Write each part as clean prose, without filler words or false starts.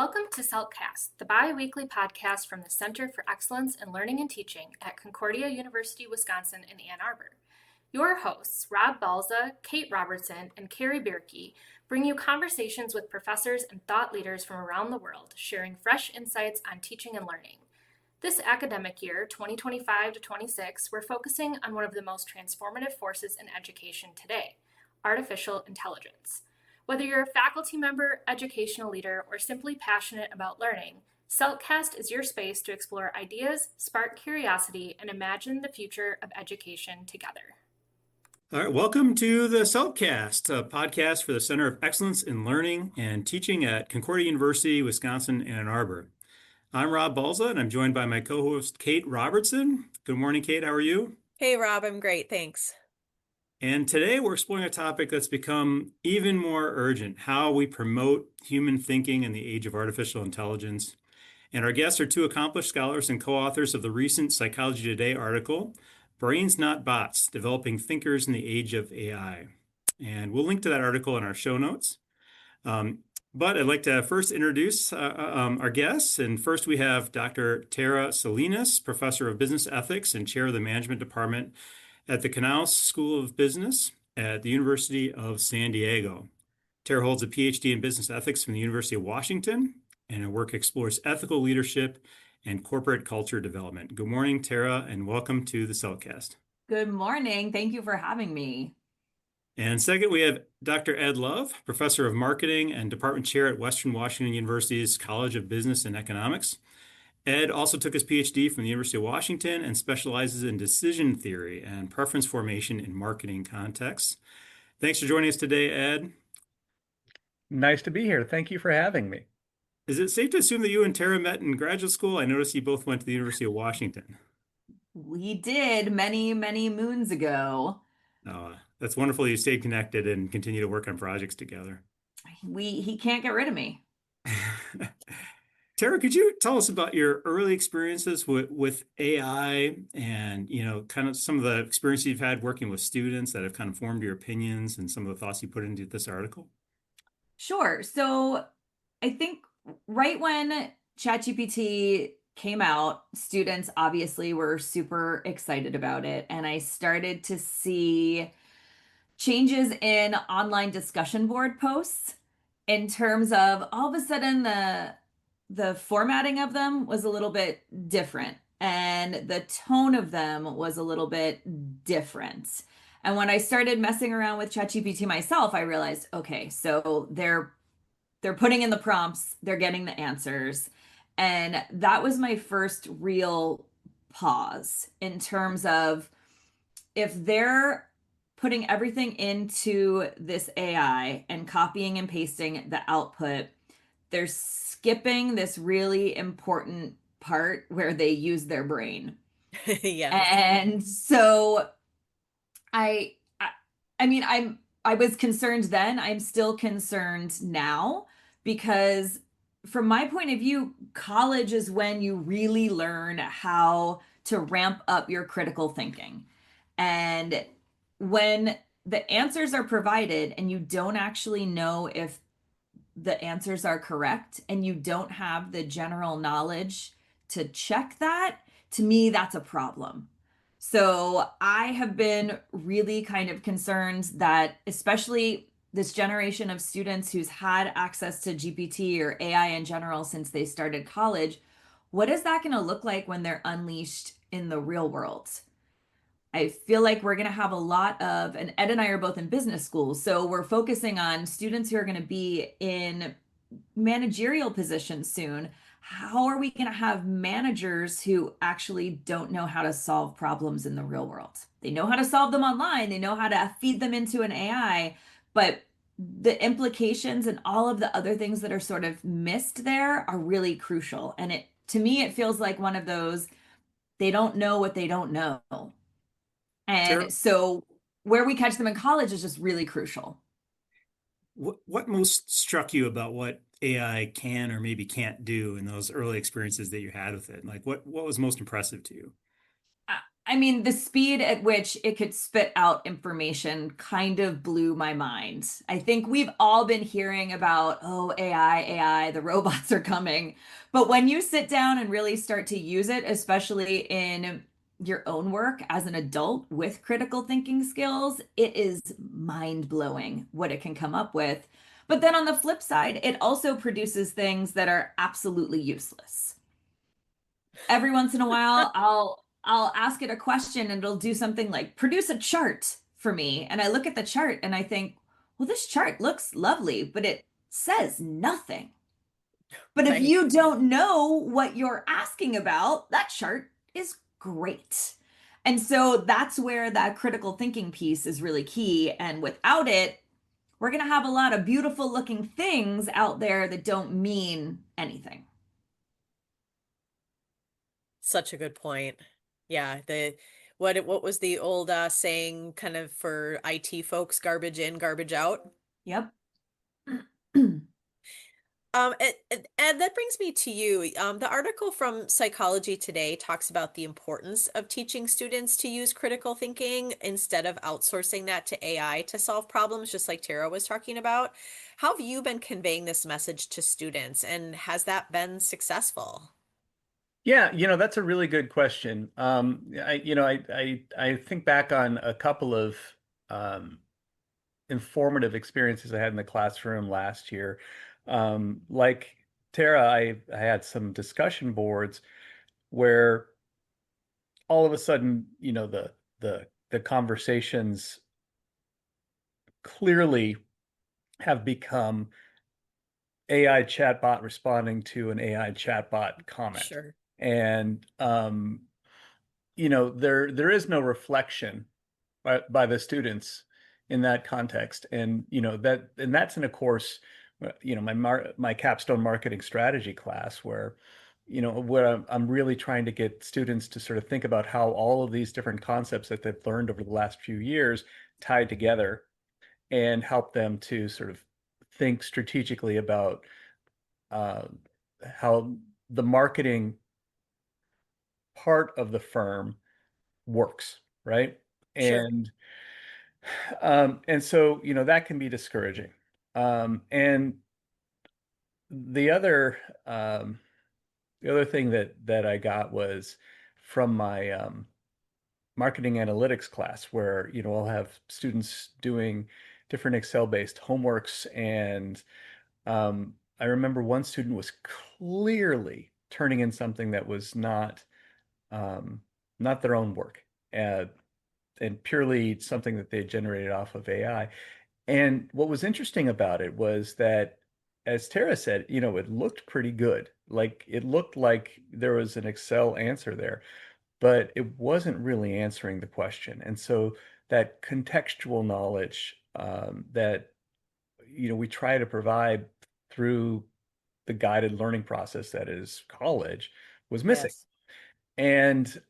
Welcome to CELT-cast, the bi-weekly podcast from the Center for Excellence in Learning and Teaching at Concordia University, Wisconsin in Ann Arbor. Your hosts, Rob Balza, Kate Robertson, and Carrie Bierke, bring you conversations with professors and thought leaders from around the world, sharing fresh insights on teaching and learning. This academic year, 2025 to 26, we're focusing on one of the most transformative forces in education today, artificial intelligence. Whether you're a faculty member, educational leader, or simply passionate about learning, CELTcast is your space to explore ideas, spark curiosity, and imagine the future of education together. All right, welcome to the CELTcast, a podcast for the Center of Excellence in Learning and Teaching at Concordia University, Wisconsin, Ann Arbor. I'm Rob Balza, and I'm joined by my co-host, Kate Robertson. Good morning, Kate. How are you? Hey, Rob. I'm great. Thanks. And today we're exploring a topic that's become even more urgent, how we promote human thinking in the age of artificial intelligence. And our guests are two accomplished scholars and co-authors of the recent Psychology Today article, Brains Not Bots, Developing Thinkers in the Age of AI. And we'll link to that article in our show notes. But I'd like to first introduce our guests. And first we have Dr. Tara Salinas, Professor of Business Ethics and Chair of the Management Department at the Canals School of Business at the University of San Diego. Tara holds a PhD in Business Ethics from the University of Washington, and her work explores ethical leadership and corporate culture development. Good morning, Tara, and welcome to the CELTcast. Good morning. Thank you for having me. And second, we have Dr. Ed Love, Professor of Marketing and Department Chair at Western Washington University's College of Business and Economics. Ed also took his PhD from the University of Washington and specializes in decision theory and preference formation in marketing contexts. Thanks for joining us today, Ed. Nice to be here. Thank you for having me. Is it safe to assume that you and Tara met in graduate school? I noticed you both went to the University of Washington. We did many, many moons ago. That's wonderful you stayed connected and continue to work on projects together. He can't get rid of me. Tara, could you tell us about your early experiences with AI and, kind of some of the experiences you've had working with students that have kind of formed your opinions and some of the thoughts you put into this article? Sure. So I think right when ChatGPT came out, students obviously were super excited about it. And I started to see changes in online discussion board posts in terms of all of a sudden the formatting of them was a little bit different and the tone of them was a little bit different. And when I started messing around with ChatGPT myself, I realized, okay, so they're putting in the prompts, they're getting the answers. And that was my first real pause in terms of if they're putting everything into this AI and copying and pasting the output, they're skipping this really important part where they use their brain. Yeah. And so I was concerned then. I'm still concerned now because from my point of view, college is when you really learn how to ramp up your critical thinking. And when the answers are provided and you don't actually know if the answers are correct and you don't have the general knowledge to check that, to me, that's a problem. So I have been really kind of concerned that especially this generation of students who's had access to GPT or AI in general since they started college, what is that going to look like when they're unleashed in the real world? I feel like we're going to have a lot of, and Ed and I are both in business schools, so we're focusing on students who are going to be in managerial positions soon. How are we going to have managers who actually don't know how to solve problems in the real world? They know how to solve them online, they know how to feed them into an AI, but the implications and all of the other things that are sort of missed there are really crucial. And to me, it feels like one of those, they don't know what they don't know. And so where we catch them in college is just really crucial. What most struck you about what AI can or maybe can't do in those early experiences that you had with it? Like what was most impressive to you? I mean, the speed at which it could spit out information kind of blew my mind. I think we've all been hearing about, oh, AI, the robots are coming. But when you sit down and really start to use it, especially in your own work as an adult with critical thinking skills, it is mind-blowing what it can come up with. But then on the flip side, it also produces things that are absolutely useless. Every once in a while, I'll ask it a question and it'll do something like produce a chart for me. And I look at the chart and I think, well, this chart looks lovely, but it says nothing. But if Right. you don't know what you're asking about, that chart is great. And so that's where that critical thinking piece is really key. And without it, we're going to have a lot of beautiful looking things out there that don't mean anything. Such a good point. Yeah, what was the old saying kind of for IT folks, garbage in, garbage out? Yep. And that brings me to you. The article from Psychology Today talks about the importance of teaching students to use critical thinking instead of outsourcing that to AI to solve problems, just like Tara was talking about. How have you been conveying this message to students, and has that been successful? Yeah, that's a really good question. I think back on a couple of um, informative experiences I had in the classroom last year. Like Tara, I had some discussion boards where all of a sudden, the conversations clearly have become AI chatbot responding to an AI chatbot comment. Sure. And there is no reflection by the students in that context. And that's in a course, my capstone marketing strategy class where where I'm really trying to get students to sort of think about how all of these different concepts that they've learned over the last few years tie together and help them to sort of think strategically about uh, how the marketing part of the firm works, right? Sure. And so that can be discouraging. And the other um, the other thing that I got was from my marketing analytics class, where I'll have students doing different Excel-based homeworks, and I remember one student was clearly turning in something that was um, not their own work, and purely something that they had generated off of AI. And what was interesting about it was that, as Tara said, it looked pretty good. Like it looked like there was an Excel answer there, but it wasn't really answering the question. And so that contextual knowledge that we try to provide through the guided learning process that is college was missing. Yes. And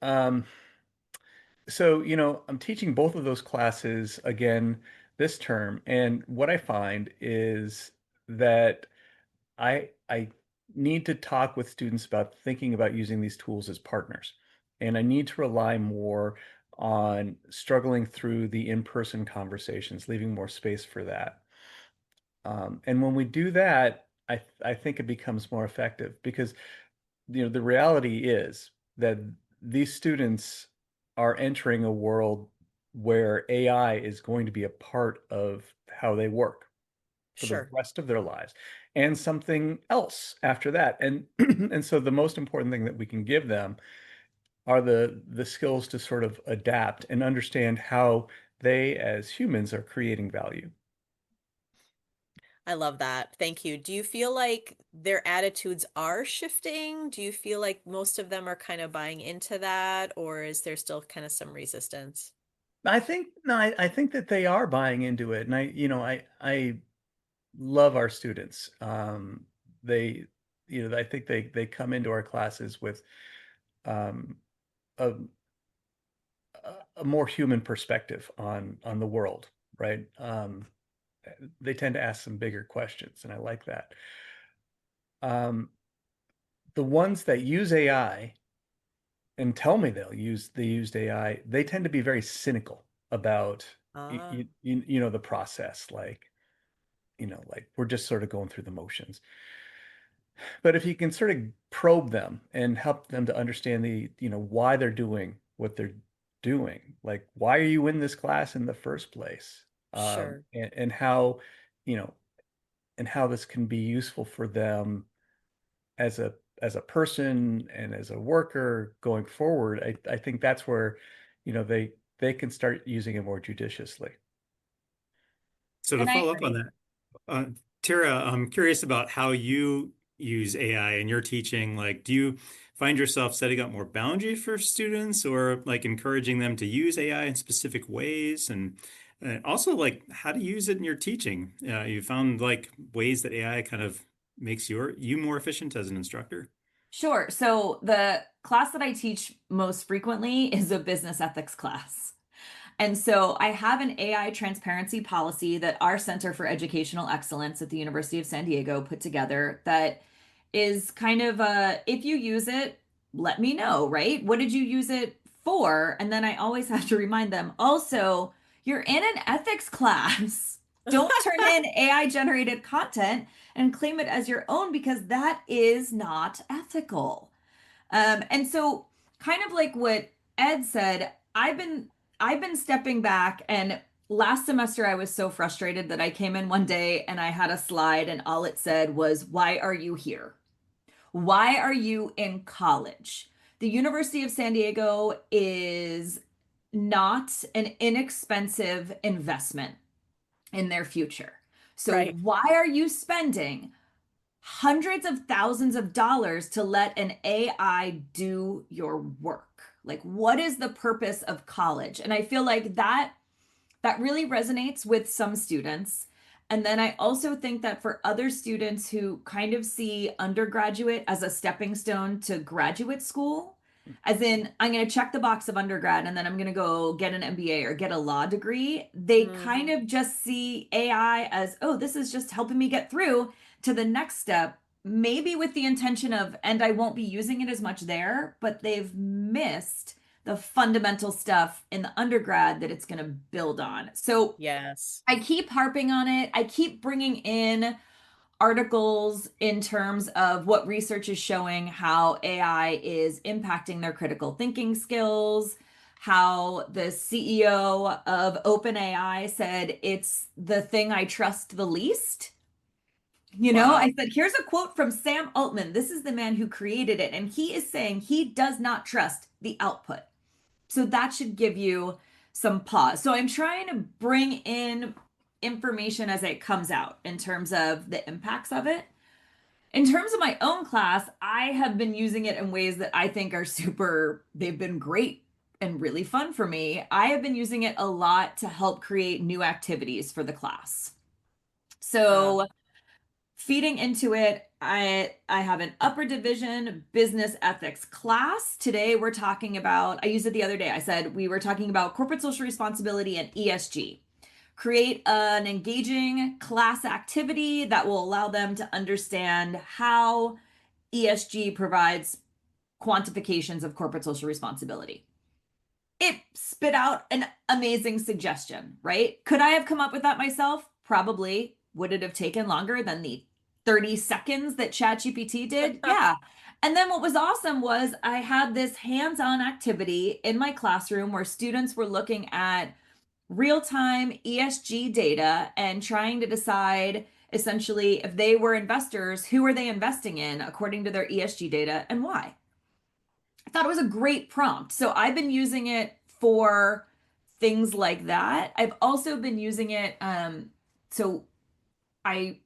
so, I'm teaching both of those classes again this term, and what I find is that I need to talk with students about thinking about using these tools as partners, and I need to rely more on struggling through the in-person conversations, leaving more space for that. And when we do that, I think it becomes more effective because the reality is that these students are entering a world where AI is going to be a part of how they work for the Sure. rest of their lives and something else after that. And and so the most important thing that we can give them are the skills to sort of adapt and understand how they as humans are creating value. I love that. Thank you. Do you feel like their attitudes are shifting? Do you feel like most of them are kind of buying into that, or is there still kind of some resistance? I think no, I think that they are buying into it, and I love our students. They, I think they come into our classes with um, a, a more human perspective on the world, right? They tend to ask some bigger questions, and I like that. Um, the ones that use AI and tell me they used AI, they tend to be very cynical about Ah, the process, like like we're just sort of going through the motions. But if you can sort of probe them and help them to understand why they're doing what they're doing, like why are you in this class in the first place, sure. and how, you know, and how this can be useful for them as a person and as a worker going forward, I think that's where, they can start using it more judiciously. So to And I follow up on agree. that, uh, Tara, I'm curious about how you use AI in your teaching. Like, do you find yourself setting up more boundaries for students or like encouraging them to use AI in specific ways? And also, like, how to use it in your teaching? You found like ways that AI kind of makes you more efficient as an instructor? Sure. So the class that I teach most frequently is a business ethics class. And so I have an AI transparency policy that our Center for Educational Excellence at the University of San Diego put together that is kind of if you use it, let me know, right? What did you use it for? And then I always have to remind them also, you're in an ethics class. Don't turn in AI generated content and claim it as your own because that is not ethical. And so kind of like what Ed said, I've been stepping back, and last semester I was so frustrated that I came in one day and I had a slide and all it said was, "Why are you here? Why are you in college?" The University of San Diego is not an inexpensive investment in their future. So Right. why are you spending hundreds of thousands of dollars to let an AI do your work? Like, what is the purpose of college? And I feel like that really resonates with some students. And then I also think that for other students who kind of see undergraduate as a stepping stone to graduate school, as in, I'm going to check the box of undergrad and then I'm going to go get an MBA or get a law degree, they kind Mhm. of just see AI as, oh, this is just helping me get through to the next step, maybe with the intention of, and I won't be using it as much there, but they've missed the fundamental stuff in the undergrad that it's going to build on. So Yes. I keep harping on it. I keep bringing in articles in terms of what research is showing how AI is impacting their critical thinking skills, how the CEO of OpenAI said it's the thing I trust the least. I Wow. said, here's a quote from Sam Altman. This is the man who created it. And he is saying he does not trust the output. So that should give you some pause. So I'm trying to bring in information as it comes out in terms of the impacts of it. In terms of my own class, I have been using it in ways that I think are they've been great and really fun for me. I have been using it a lot to help create new activities for the class. Wow. So feeding into it, I have an upper division business ethics class. Today we're talking about, I used it the other day. I said we were talking about corporate social responsibility and ESG. Create an engaging class activity that will allow them to understand how ESG provides quantifications of corporate social responsibility. It spit out an amazing suggestion, right? Could I have come up with that myself? Probably. Would it have taken longer than the 30 seconds that ChatGPT did? Yeah. And then what was awesome was I had this hands on activity in my classroom where students were looking at real time ESG data and trying to decide essentially if they were investors, who are they investing in according to their ESG data and why. I thought it was a great prompt. So I've been using it for things like that. I've also been using it. So I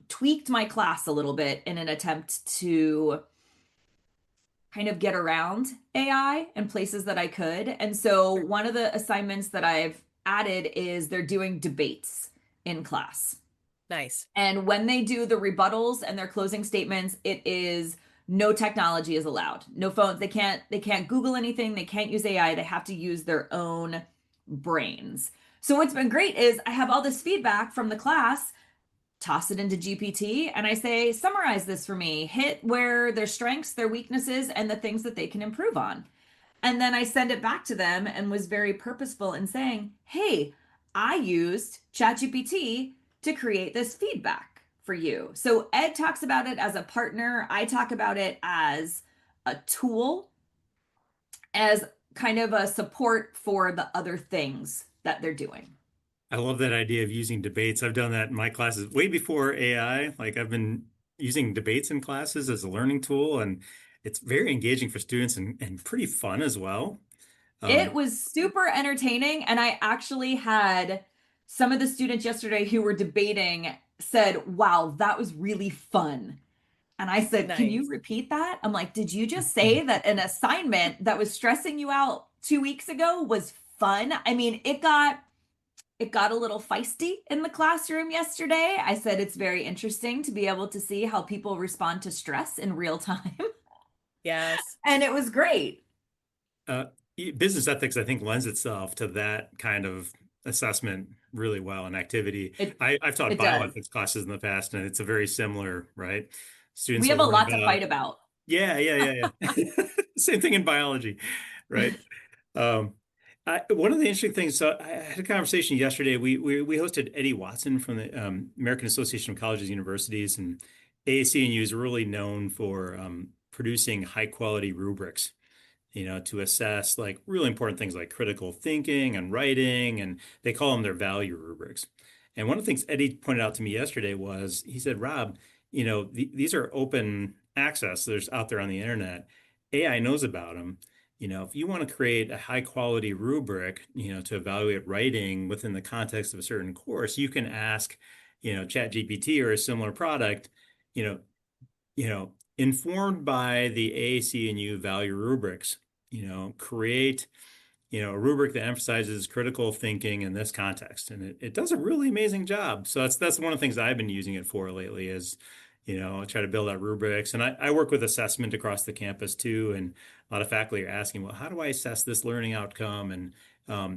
tweaked my class a little bit in an attempt to kind of get around AI in places that I could. And so one of the assignments that I've added is they're doing debates in class. Nice. And when they do the rebuttals and their closing statements, it is no technology is allowed. No phones. They can't Google anything. They can't use AI. They have to use their own brains. So what's been great is I have all this feedback from the class toss it into GPT and I say, summarize this for me, hit where their strengths, their weaknesses, and the things that they can improve on. And then I send it back to them and was very purposeful in saying, hey, I used ChatGPT to create this feedback for you. So Ed talks about it as a partner. I talk about it as a tool, as kind of a support for the other things that they're doing. I love that idea of using debates. I've done that in my classes way before AI. Like I've been using debates in classes as a learning tool, and it's very engaging for students and pretty fun as well. It Um, was super entertaining. And I actually had some of the students yesterday who were debating said, wow, that was really fun. And I said, can you Nice. repeat that? I'm like, did you just say that an assignment that was stressing you out 2 weeks ago was fun? I mean, it got a little feisty in the classroom yesterday. I said it's very interesting to be able to see how people respond to stress in real time. Yes. And it was great. uh, Business ethics, I think, lends itself to that kind of assessment really well and activity. It I've taught it does. bioethics classes in the past, and it's a very similar, right? We Students have will a learn lot to about, fight about. yeah, Same thing in biology, right? Um, one of the interesting things, so I had a conversation yesterday. We hosted Eddie Watson from the American Association of Colleges and Universities, and AAC&U is really known for producing high quality rubrics, to assess like really important things like critical thinking and writing, and they call them their value rubrics. And one of the things Eddie pointed out to me yesterday was he said, Rob, these are open access. There's out there on the internet. AI knows about them. If you want to create a high quality rubric, to evaluate writing within the context of a certain course, you can ask, ChatGPT or a similar product, you know, informed by the AAC&U value rubrics, create, a rubric that emphasizes critical thinking in this context. And it does a really amazing job. So that's one of the things I've been using it for lately is, I try to build out rubrics. And I work with assessment across the campus too. And a lot of faculty are asking, well, how do I assess this learning outcome? And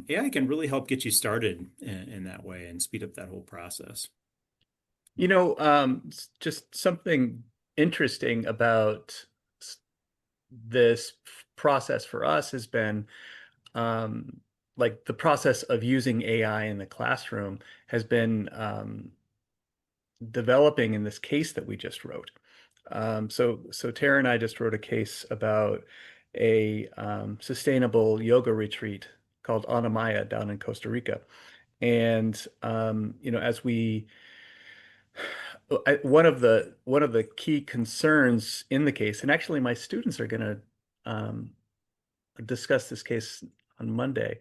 AI can really help get you started in that way and speed up that whole process. Just something interesting about this process for us has been like the process of using AI in the classroom has been developing in this case that we just wrote. So Tara and I just wrote a case about a sustainable yoga retreat called Anamaya down in Costa Rica. And as we one of the key concerns in the case, and actually my students are going to discuss this case on Monday.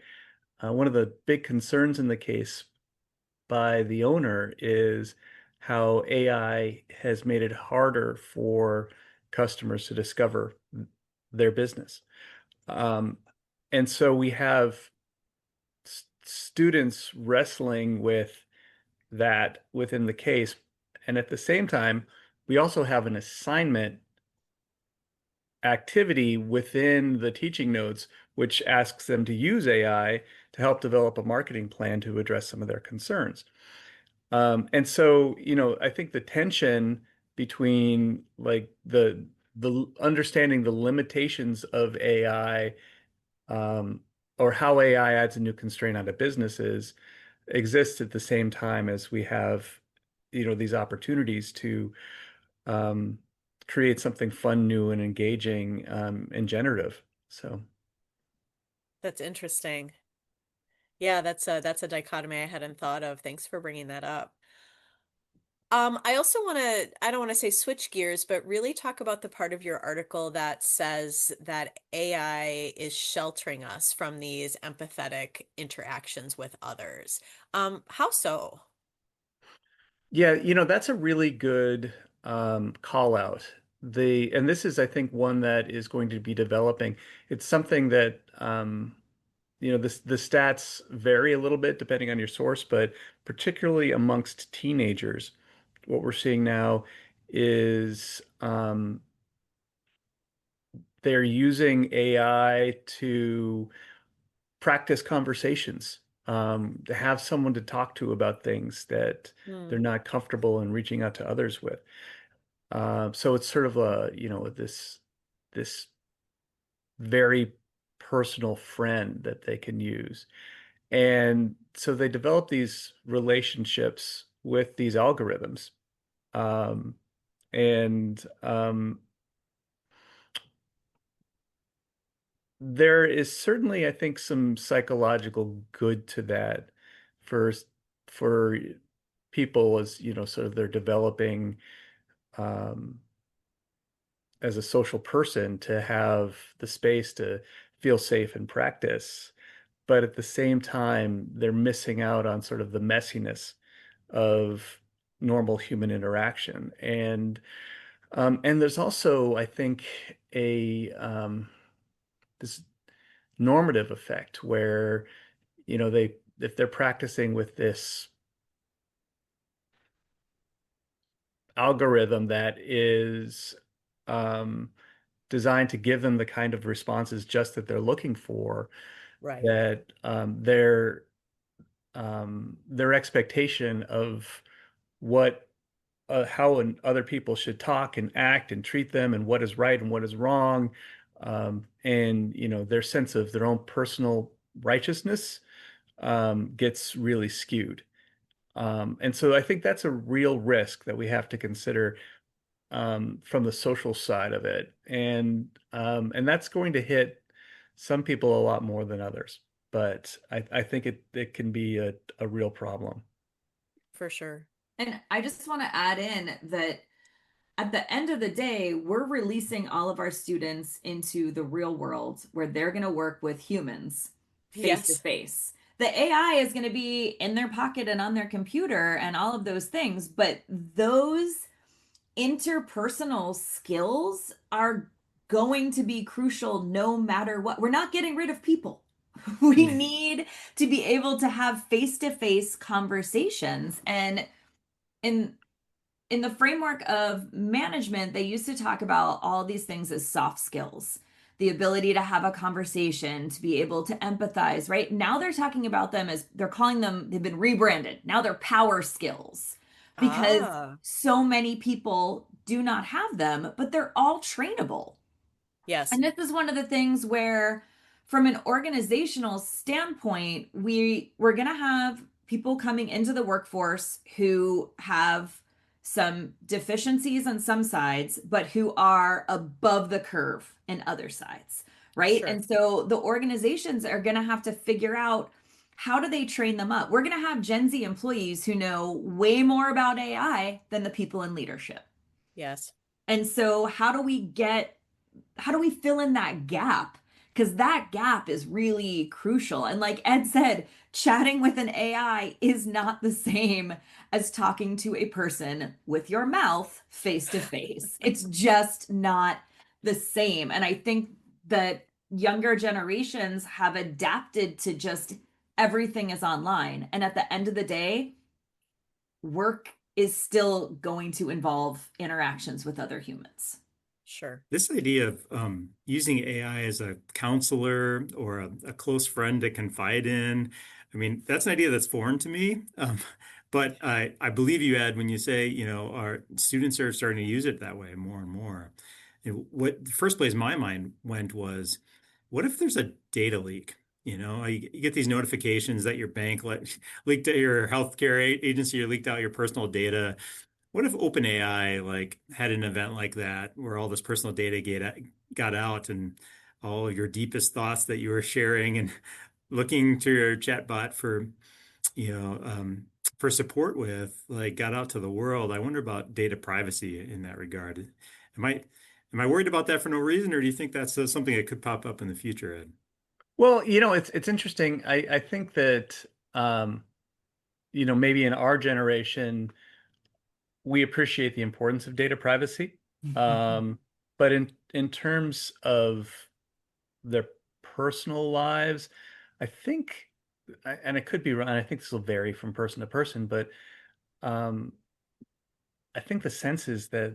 One of the big concerns in the case by the owner is how AI has made it harder for customers to discover their business. And so we have students wrestling with that within the case. And at the same time, we also have an assignment activity within the teaching notes, which asks them to use AI to help develop a marketing plan to address some of their concerns. And so, I think the tension between like the understanding the limitations of AI, or how AI adds a new constraint onto businesses exists at the same time as we have, these opportunities to um, create something fun, new, and engaging, and generative. So, That's interesting. Yeah, that's a dichotomy I hadn't thought of. Thanks for bringing that up. I also I don't want to say switch gears, but really talk about the part of your article that says that AI is sheltering us from these empathetic interactions with others. How so? yeah, that's a really good call out. And this is, I think, one that is going to be developing. It's something that the stats vary a little bit depending on your source, but particularly amongst teenagers, what we're seeing now is they're using AI to practice conversations to have someone to talk to about things that they're not comfortable in reaching out to others with. So it's sort of a, this very personal friend that they can use. And so they develop these relationships with these algorithms. Um, and there is certainly, I think, some psychological good to that for for people as, sort of they're developing um, as a social person to have the space to feel safe and practice. But at the same time, they're missing out on sort of the messiness of normal human interaction. And there's also, I think, a this normative effect where, they if they're practicing with this algorithm that is um, designed to give them the kind of responses just that they're looking for, Right. that their expectation of what how other people should talk and act and treat them and what is right and what is wrong, and their sense of their own personal righteousness gets really skewed. And so I think that's a real risk that we have to consider from the social side of it, and that's going to hit some people a lot more than others. But I think it can be a real problem. For sure. And I just want to add in that at the end of the day, we're releasing all of our students into the real world where they're going to work with humans face to Yes. face. The AI is going to be in their pocket and on their computer and all of those things, but those interpersonal skills are going to be crucial no matter what. We're not getting rid of people. We need to be able to have face-to-face conversations. And in in the framework of management, they used to talk about all these things as soft skills, the ability to have a conversation, to be able to empathize, right? Now they're talking about them as they're calling them, they've been rebranded. Now they're power skills because Ah, so many people do not have them, but they're all trainable. yes. And this is one of the things where, from an organizational standpoint, we're going to have people coming into the workforce who have some deficiencies on some sides, but who are above the curve in other sides, right? Sure. And so the organizations are going to have to figure out how do they train them up. We're going to have Gen Z employees who know way more about AI than the people in leadership. Yes. And so how do we fill in that gap? Because that gap is really crucial. And like Ed said, chatting with an AI is not the same as talking to a person with your mouth face to face. It's just not the same. And I think that younger generations have adapted to just everything is online. And at the end of the day, work is still going to involve interactions with other humans. Sure. This idea of using AI as a counselor or a close friend to confide in, I mean, that's an idea that's foreign to me. But I believe you, Ed, when you say, our students are starting to use it that way more and more. And what the first place my mind went was, what if there's a data leak? You get these notifications that your bank leaked out your healthcare agency or leaked out your personal data. What if OpenAI had an event like that where all this personal data got out and all your deepest thoughts that you were sharing and looking to your chatbot you know, um, for support with got out to the world? I wonder about data privacy in that regard. Am I am I worried about that for no reason, or do you think that's something that could pop up in the future, Ed? Well, it's interesting. I think that maybe in our generation we appreciate the importance of data privacy. Um, but in terms of their personal lives, I think, and I could be wrong, I think this will vary from person to person, but um, I think the sense is that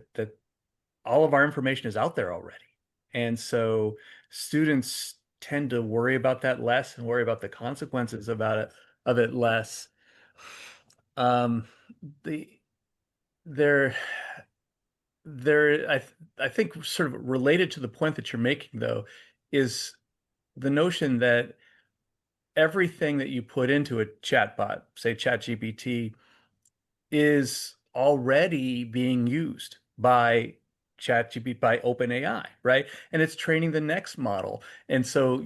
all of our information is out there already. And so students tend to worry about that less and worry about the consequences of it less. Um, the there I think sort of related to the point that you're making though is the notion that everything that you put into a chatbot, say ChatGPT, is already being used by ChatGPT, by OpenAI, right? And it's training the next model. And so,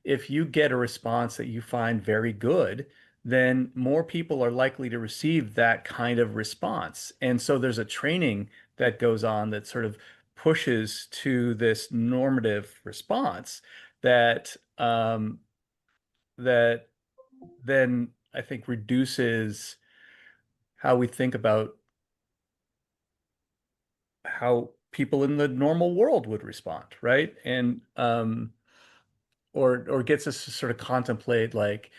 if you get a response that you find very good, then more people are likely to receive that kind of response. And so there's a training that goes on that sort of pushes to this normative response that that then I think reduces how we think about how people in the normal world would respond, right? And or gets us to sort of contemplate like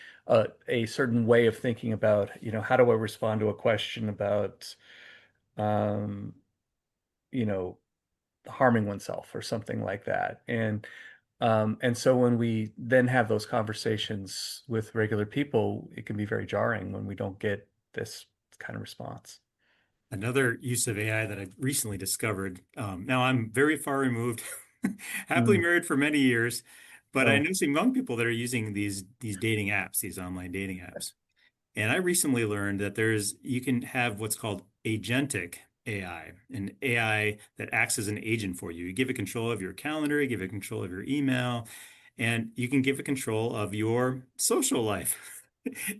a certain way of thinking about, how do I respond to a question about, um, you know, harming oneself or something like that. And so when we then have those conversations with regular people, it can be very jarring when we don't get this kind of response. Another use of AI that I've recently discovered. Now I'm very far removed, happily Mm. married for many years, but I Oh, know some young people that are using these dating apps, these online dating apps. And I recently learned that you can have what's called agentic AI, an AI that acts as an agent for you. You give it control of your calendar, you give it control of your email, and you can give it control of your social life,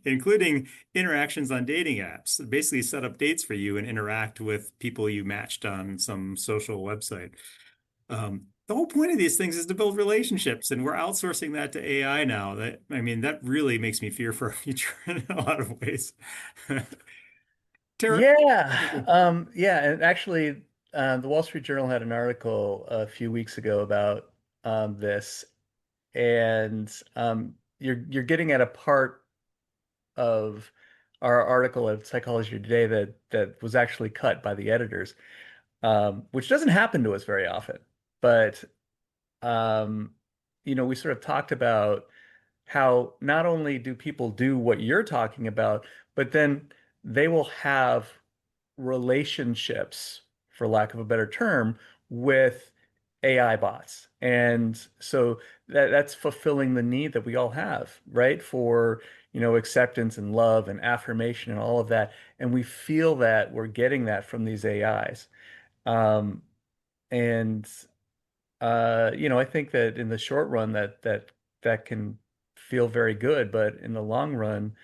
including interactions on dating apps. Basically, set up dates for you and interact with people you matched on some social website. The whole point of these things is to build relationships, and we're outsourcing that to AI now. That really makes me fear for our future in a lot of ways. Tara, yeah, and actually, the Wall Street Journal had an article a few weeks ago about this, and you're getting at a part of our article at Psychology Today that was actually cut by the editors, which doesn't happen to us very often. But we sort of talked about how not only do people do what you're talking about, but then they will have relationships, for lack of a better term, with AI bots. And so that's fulfilling the need that we all have, right? For, acceptance and love and affirmation and all of that. And we feel that we're getting that from these AIs. Um, and I think that in the short run that can feel very good, but in the long run,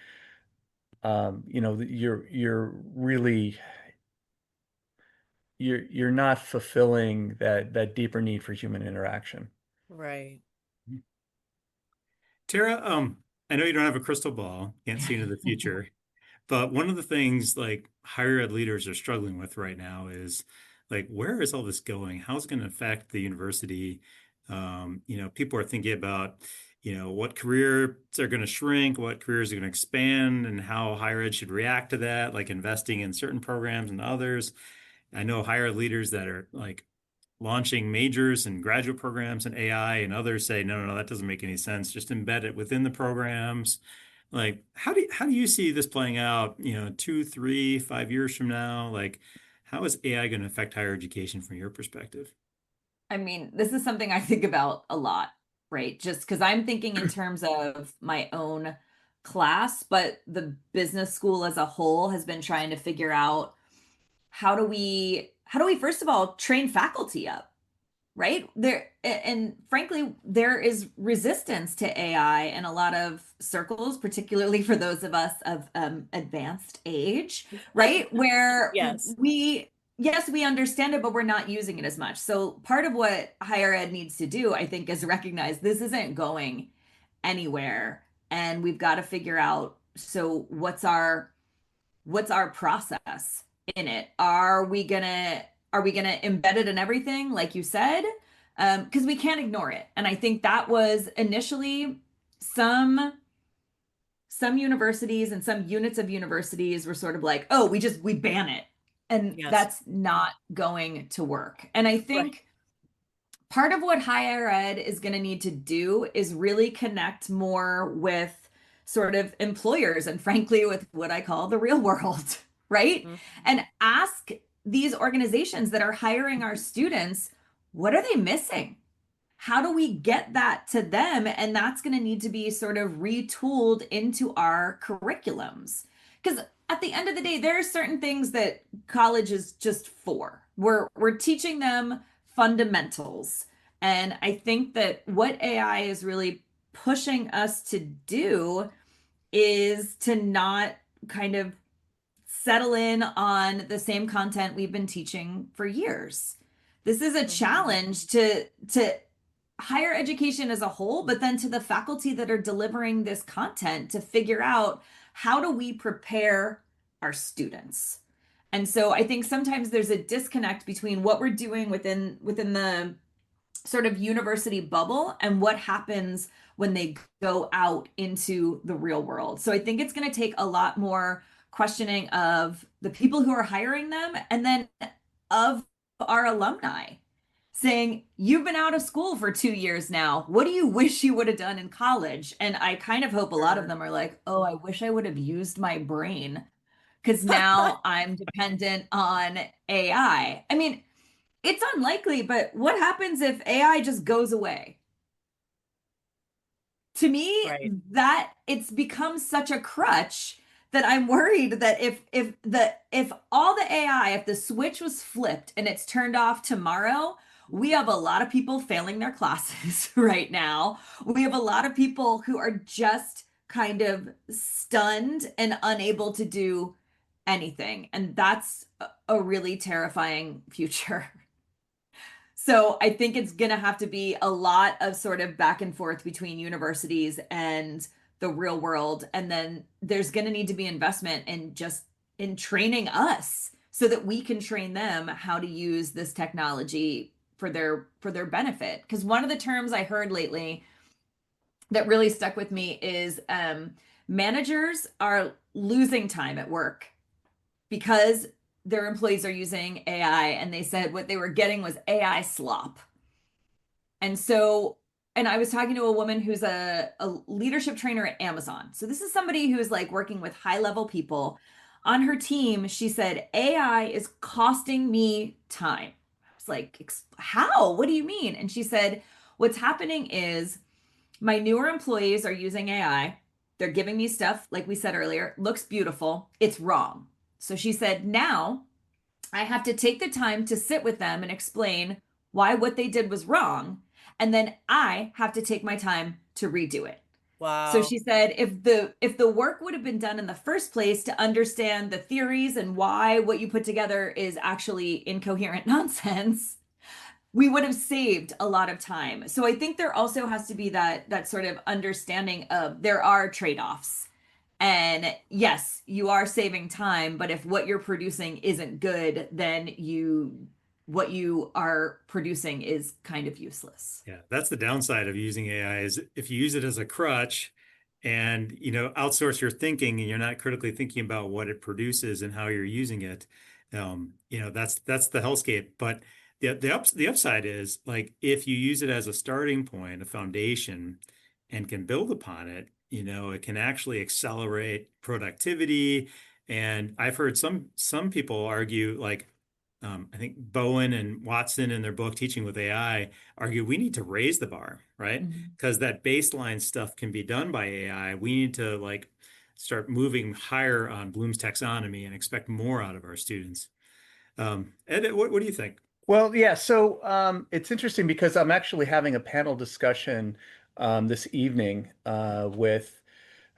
you're not fulfilling that deeper need for human interaction. Right. Tara, I know you don't have a crystal ball, can't see into the future, but one of the things like higher ed leaders are struggling with right now is like, where is all this going? How's it going to affect the university? People are thinking about, what careers are going to shrink, what careers are going to expand, and how higher ed should react to that, like investing in certain programs and others. I know higher ed leaders that are like launching majors and graduate programs in AI, and others say, no, no, no, that doesn't make any sense. Just embed it within the programs. Like, how do you see this playing out, 2, 3, 5 years from now? Like, how is AI going to affect higher education from your perspective? I mean, this is something I think about a lot, right? Just because I'm thinking in terms of my own class, but the business school as a whole has been trying to figure out how do we first of all train faculty up, right? And frankly, there is resistance to AI in a lot of circles, particularly for those of us of advanced age, right? Where Yes. yes, we understand it, but we're not using it as much. So part of what higher ed needs to do, I think, is recognize this isn't going anywhere, and we've got to figure out, so what's our process in it? Are we gonna embed it in everything, like you said? Because we can't ignore it. And I think that was initially some universities and some units of universities were sort of like, oh, we ban it. And Yes. that's not going to work. And I Right. think part of what higher ed is going to need to do is really connect more with sort of employers and frankly with what I call the real world, right? Mhm. And ask these organizations that are hiring our students, what are they missing? How do we get that to them? And that's going to need to be sort of retooled into our curriculums. Because at the end of the day, there are certain things that college is just for. We're teaching them fundamentals. And I think that what AI is really pushing us to do is to not kind of settle in on the same content we've been teaching for years. This is a challenge to higher education as a whole, but then to the faculty that are delivering this content to figure out how do we prepare our students. And so I think sometimes there's a disconnect between what we're doing within the sort of university bubble and what happens when they go out into the real world. So I think it's going to take a lot more questioning of the people who are hiring them and then of our alumni saying, you've been out of school for 2 years now. What do you wish you would have done in college? And I kind of hope a lot of them are like, oh, I wish I would have used my brain because now I'm dependent on AI. I mean, it's unlikely, but what happens if AI just goes away? To me, Right. that it's become such a crutch that I'm worried that if all the AI, if the switch was flipped and it's turned off tomorrow, we have a lot of people failing their classes right now. We have a lot of people who are just kind of stunned and unable to do anything. And that's a really terrifying future. So I think it's going to have to be a lot of sort of back and forth between universities and the real world. And then there's going to need to be investment in just in training us so that we can train them how to use this technology for their benefit. Because one of the terms I heard lately that really stuck with me is managers are losing time at work because their employees are using AI, and they said what they were getting was AI slop. And so, and I was talking to a woman who's a leadership trainer at Amazon. So this is somebody who's like working with high level people. On her team, she said, AI is costing me time. I was like, how? What do you mean? And she said, what's happening is my newer employees are using AI. They're giving me stuff, like we said earlier, looks beautiful. It's wrong. So she said, now I have to take the time to sit with them and explain why what they did was wrong. And then I have to take my time to redo it. So Wow. she said, if the work would have been done in the first place to understand the theories and why what you put together is actually incoherent nonsense, we would have saved a lot of time. So I think there also has to be that sort of understanding of there are trade-offs. And yes, you are saving time, but if what you're producing isn't good, then what you are producing is kind of useless. Yeah, that's the downside of using AI is if you use it as a crutch and outsource your thinking and you're not critically thinking about what it produces and how you're using it, that's the hellscape. But the upside is like if you use it as a starting point, a foundation, and can build upon it, it can actually accelerate productivity. And I've heard some people argue like I think Bowen and Watson in their book Teaching with AI argue we need to raise the bar, right? Mhm. Because that baseline stuff can be done by AI. We need to like start moving higher on Bloom's taxonomy and expect more out of our students. Ed, what do you think? Well, yeah, so it's interesting because I'm actually having a panel discussion this evening with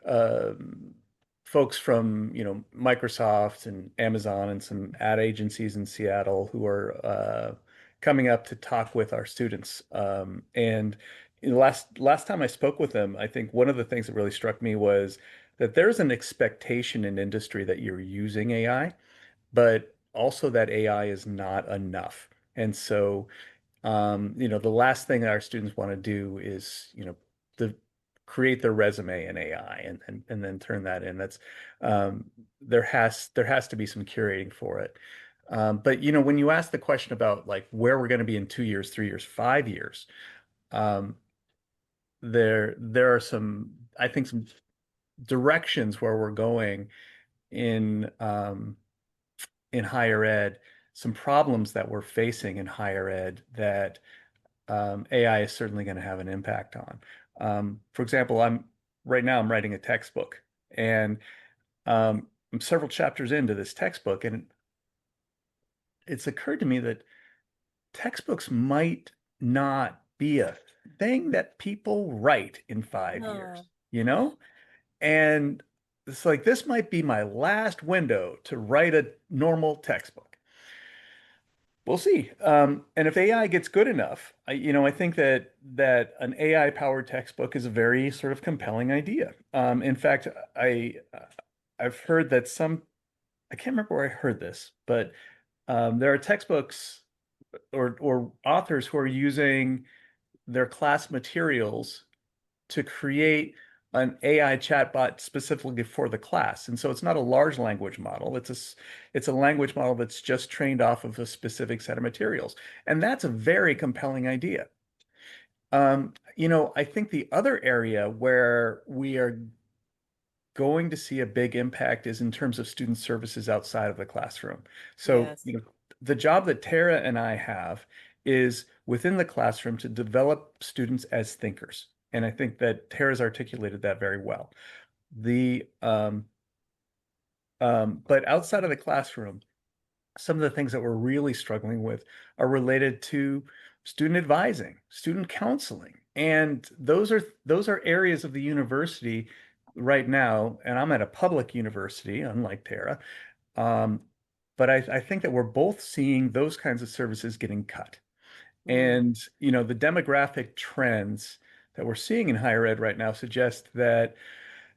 um, folks from, Microsoft and Amazon and some ad agencies in Seattle who are coming up to talk with our students. And last time I spoke with them, I think one of the things that really struck me was that there's an expectation in industry that you're using AI, but also that AI is not enough. And so the last thing that our students want to do is, the create their resume in AI and then turn that in. That's there has to be some curating for it. But when you ask the question about like where we're going to be in 2 years, 3 years, 5 years, um, there are I think some directions where we're going in higher ed, some problems that we're facing in higher ed that AI is certainly going to have an impact on. For example, right now I'm writing a textbook, and I'm several chapters into this textbook, and it's occurred to me that textbooks might not be a thing that people write in 5 years, you know? And it's like, this might be my last window to write a normal textbook. We'll see. And if AI gets good enough, I think that an AI-powered textbook is a very sort of compelling idea. In fact, I've heard that I can't remember where I heard this, but there are textbooks or authors who are using their class materials to create an AI chatbot specifically for the class. And so it's not a large language model. It's a language model that's just trained off of a specific set of materials. And that's a very compelling idea. I think the other area where we are going to see a big impact is in terms of student services outside of the classroom. So, Yes. The job that Tara and I have is within the classroom to develop students as thinkers. And I think that Tara's articulated that very well. But outside of the classroom, some of the things that we're really struggling with are related to student advising, student counseling. And those are areas of the university right now, and I'm at a public university, unlike Tara. But I think that we're both seeing those kinds of services getting cut. And, the demographic trends that we're seeing in higher ed right now suggest that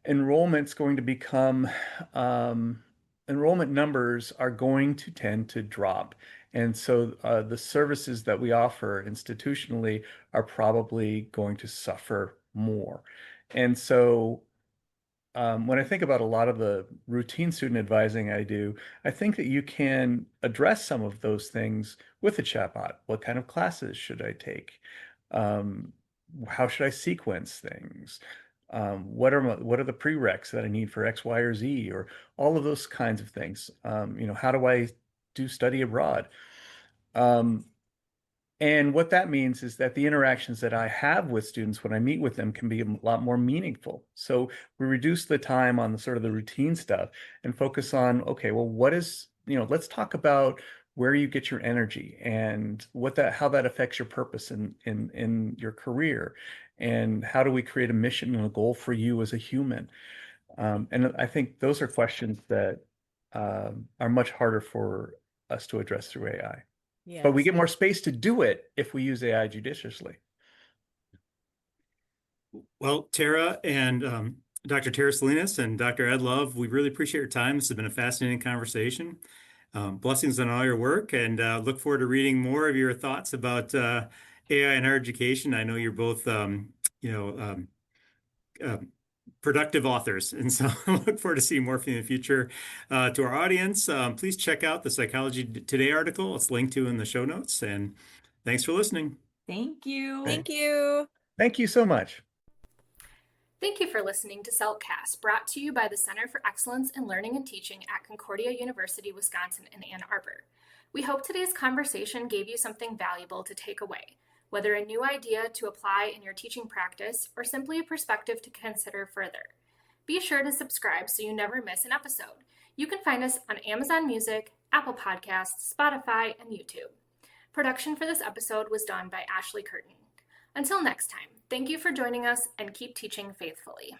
enrollment's going to become, enrollment numbers are going to tend to drop. And so the services that we offer institutionally are probably going to suffer more. And so when I think about a lot of the routine student advising I do, I think that you can address some of those things with a chatbot. What kind of classes should I take? How should I sequence things? What are the prereqs that I need for X, Y, or Z, or all of those kinds of things? How do I do study abroad? And what that means is that the interactions that I have with students when I meet with them can be a lot more meaningful. So we reduce the time on the sort of the routine stuff and focus on, okay, well, let's talk about where you get your energy and how that affects your purpose in your career, and how do we create a mission and a goal for you as a human. And I think those are questions that are much harder for us to address through AI. But we Yes. get more space to do it if we use AI judiciously. Well, Tara and Dr. Tara Salinas and Dr. Ed Love, we really appreciate your time. This has been a fascinating conversation. Blessings on all your work, and look forward to reading more of your thoughts about AI in higher education. I know you're both, productive authors, and so I look forward to seeing more from you in the future. To our audience, please check out the Psychology Today article. It's linked to in the show notes, and thanks for listening. Thank you. Thank you. Thank you so much. Thank you for listening to CELT-cast, brought to you by the Center for Excellence in Learning and Teaching at Concordia University, Wisconsin in Ann Arbor. We hope today's conversation gave you something valuable to take away, whether a new idea to apply in your teaching practice or simply a perspective to consider further. Be sure to subscribe so you never miss an episode. You can find us on Amazon Music, Apple Podcasts, Spotify, and YouTube. Production for this episode was done by Ashley Curtin. Until next time, thank you for joining us and keep teaching faithfully.